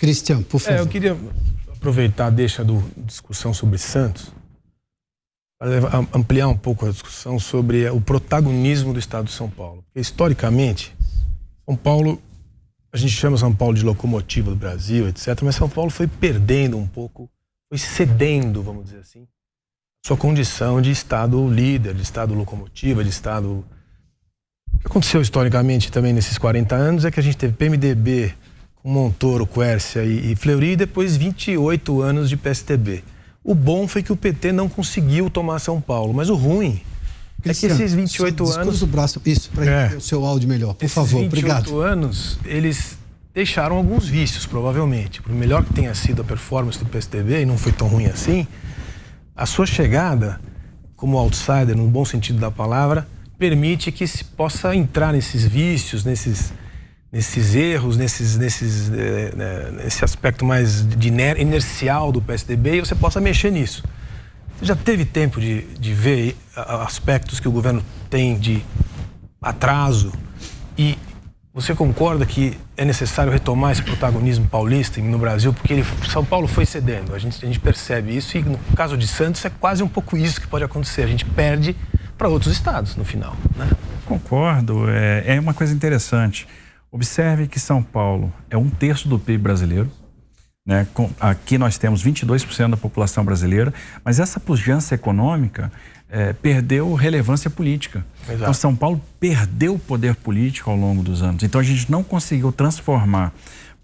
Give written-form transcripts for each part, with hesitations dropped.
Cristian, por favor. Eu queria aproveitar a deixa da discussão sobre Santos para ampliar um pouco a discussão sobre o protagonismo do estado de São Paulo. Porque, historicamente, São Paulo, a gente chama São Paulo de locomotiva do Brasil, etc., mas São Paulo foi perdendo um pouco, foi cedendo, vamos dizer assim, sua condição de estado líder, de estado locomotiva, de estado... O que aconteceu historicamente também nesses 40 anos é que a gente teve PMDB com Montoro, Quércia e Fleury, e depois 28 anos de PSDB. O bom foi que o PT não conseguiu tomar São Paulo, mas o ruim Cristiano, é que esses 28 anos... o braço, isso, para ter o seu áudio melhor, por favor, obrigado. Esses 28 anos, eles deixaram alguns vícios, provavelmente. Por melhor que tenha sido a performance do PSDB, e não foi tão ruim assim, a sua chegada como outsider, no bom sentido da palavra, permite que se possa entrar nesses vícios, nesses erros, nesse aspecto mais inercial do PSDB, e você possa mexer nisso. Você já teve tempo de ver aspectos que o governo tem de atraso, e você concorda que é necessário retomar esse protagonismo paulista no Brasil, porque São Paulo foi cedendo, a gente percebe isso, e no caso de Santos é quase um pouco isso que pode acontecer, a gente perde para outros estados no final, né? Concordo, é uma coisa interessante. Observe que São Paulo é 1/3 do PIB brasileiro, né? Aqui nós temos 22% da população brasileira, mas essa pujança econômica perdeu relevância política. Exato. Então São Paulo perdeu o poder político ao longo dos anos. Então a gente não conseguiu transformar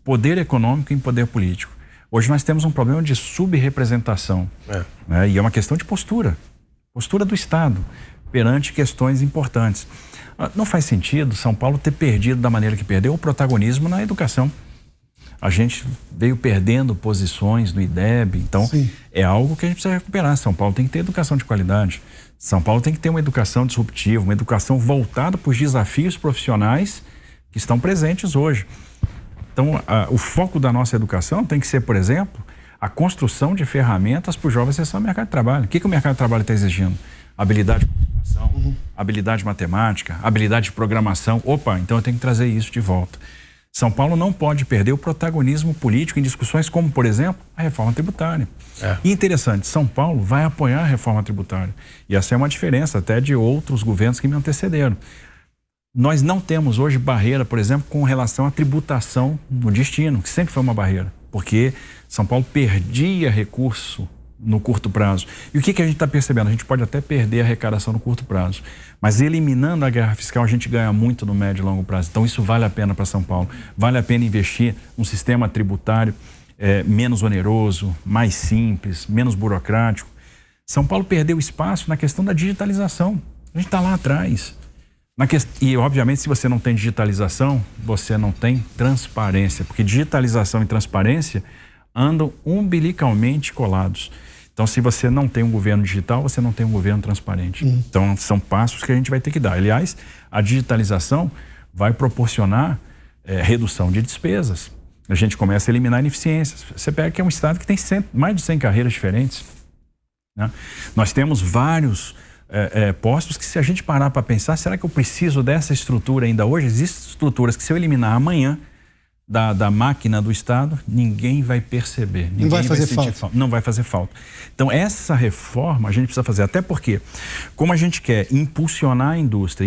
poder econômico em poder político. Hoje nós temos um problema de subrepresentação, né? E é uma questão de postura do Estado perante questões importantes. Não faz sentido São Paulo ter perdido da maneira que perdeu o protagonismo na educação. A gente veio perdendo posições no IDEB, então sim, é algo que a gente precisa recuperar. São Paulo tem que ter educação de qualidade. São Paulo tem que ter uma educação disruptiva, uma educação voltada para os desafios profissionais que estão presentes hoje. Então, o foco da nossa educação tem que ser, por exemplo, a construção de ferramentas para os jovens acessar o mercado de trabalho. O que o mercado de trabalho está exigindo? Habilidade de comunicação, habilidade de matemática, habilidade de programação. Opa, então eu tenho que trazer isso de volta. São Paulo não pode perder o protagonismo político em discussões como, por exemplo, a reforma tributária. E interessante, São Paulo vai apoiar a reforma tributária. E essa é uma diferença até de outros governos que me antecederam. Nós não temos hoje barreira, por exemplo, com relação à tributação no destino, que sempre foi uma barreira, porque São Paulo perdia recurso no curto prazo. E o que a gente está percebendo? A gente pode até perder a arrecadação no curto prazo, mas eliminando a guerra fiscal a gente ganha muito no médio e longo prazo. Então isso vale a pena para São Paulo. Vale a pena investir num sistema tributário menos oneroso, mais simples, menos burocrático. São Paulo perdeu espaço na questão da digitalização. A gente está lá atrás. E obviamente se você não tem digitalização, você não tem transparência, porque digitalização e transparência andam umbilicalmente colados. Então, se você não tem um governo digital, você não tem um governo transparente. Então, são passos que a gente vai ter que dar. Aliás, a digitalização vai proporcionar redução de despesas. A gente começa a eliminar ineficiências. Você pega que é um estado que tem mais de 100 carreiras diferentes, né? Nós temos vários postos que, se a gente parar para pensar, será que eu preciso dessa estrutura ainda hoje? Existem estruturas que, se eu eliminar amanhã da máquina do Estado, ninguém vai perceber. Ninguém vai fazer falta. Não vai fazer falta. Então, essa reforma a gente precisa fazer, até porque, como a gente quer impulsionar a indústria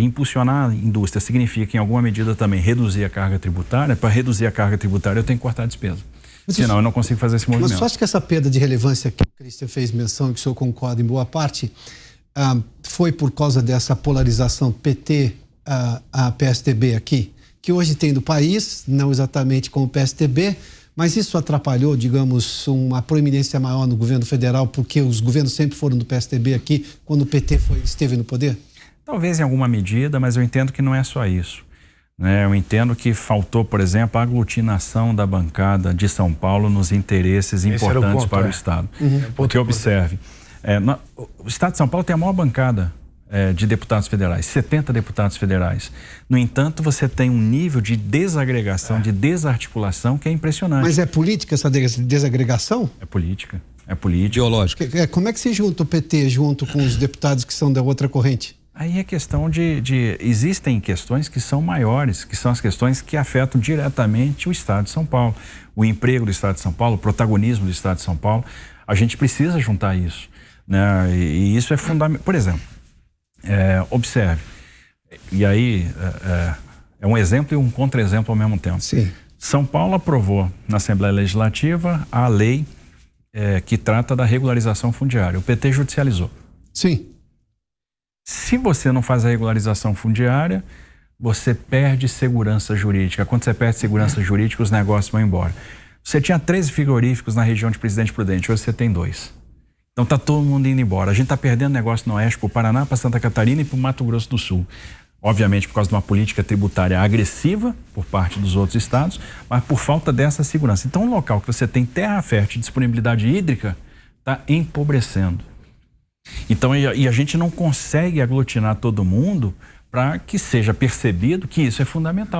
significa, em alguma medida, também reduzir a carga tributária. Para reduzir a carga tributária, eu tenho que cortar a despesa. Senão, eu não consigo fazer esse movimento. Mas só acho que essa perda de relevância que o Cristian fez menção, que o senhor concorda em boa parte, foi por causa dessa polarização PT a PSDB aqui, que hoje tem do país, não exatamente como o PSDB, mas isso atrapalhou, digamos, uma proeminência maior no governo federal, porque os governos sempre foram do PSDB aqui, quando o PT esteve no poder? Talvez em alguma medida, mas eu entendo que não é só isso, né? Eu entendo que faltou, por exemplo, a aglutinação da bancada de São Paulo nos interesses importantes para o Estado. Porque observe, o Estado de São Paulo tem a maior bancada de deputados federais, 70 deputados federais. No entanto, você tem um nível de desagregação, de desarticulação que é impressionante. Mas é política essa desagregação? É política. É política. Ideológica. Como é que se junta o PT junto com os deputados que são da outra corrente? Aí é questão existem questões que são maiores, que são as questões que afetam diretamente o Estado de São Paulo, o emprego do Estado de São Paulo, o protagonismo do Estado de São Paulo. A gente precisa juntar isso, né? E isso é fundamental. Por exemplo, observe, e aí é um exemplo e um contra-exemplo ao mesmo tempo. Sim. São Paulo aprovou na Assembleia Legislativa a lei que trata da regularização fundiária. O PT judicializou. Sim. Se você não faz a regularização fundiária, você perde segurança jurídica. Quando você perde segurança jurídica, os negócios vão embora. Você tinha 13 frigoríficos na região de Presidente Prudente, hoje você tem 2. Então tá todo mundo indo embora. A gente tá perdendo negócio no Oeste, pro Paraná, para Santa Catarina e pro Mato Grosso do Sul. Obviamente por causa de uma política tributária agressiva por parte dos outros estados, mas por falta dessa segurança. Então um local que você tem terra fértil e disponibilidade hídrica está empobrecendo. Então, e a gente não consegue aglutinar todo mundo para que seja percebido que isso é fundamental.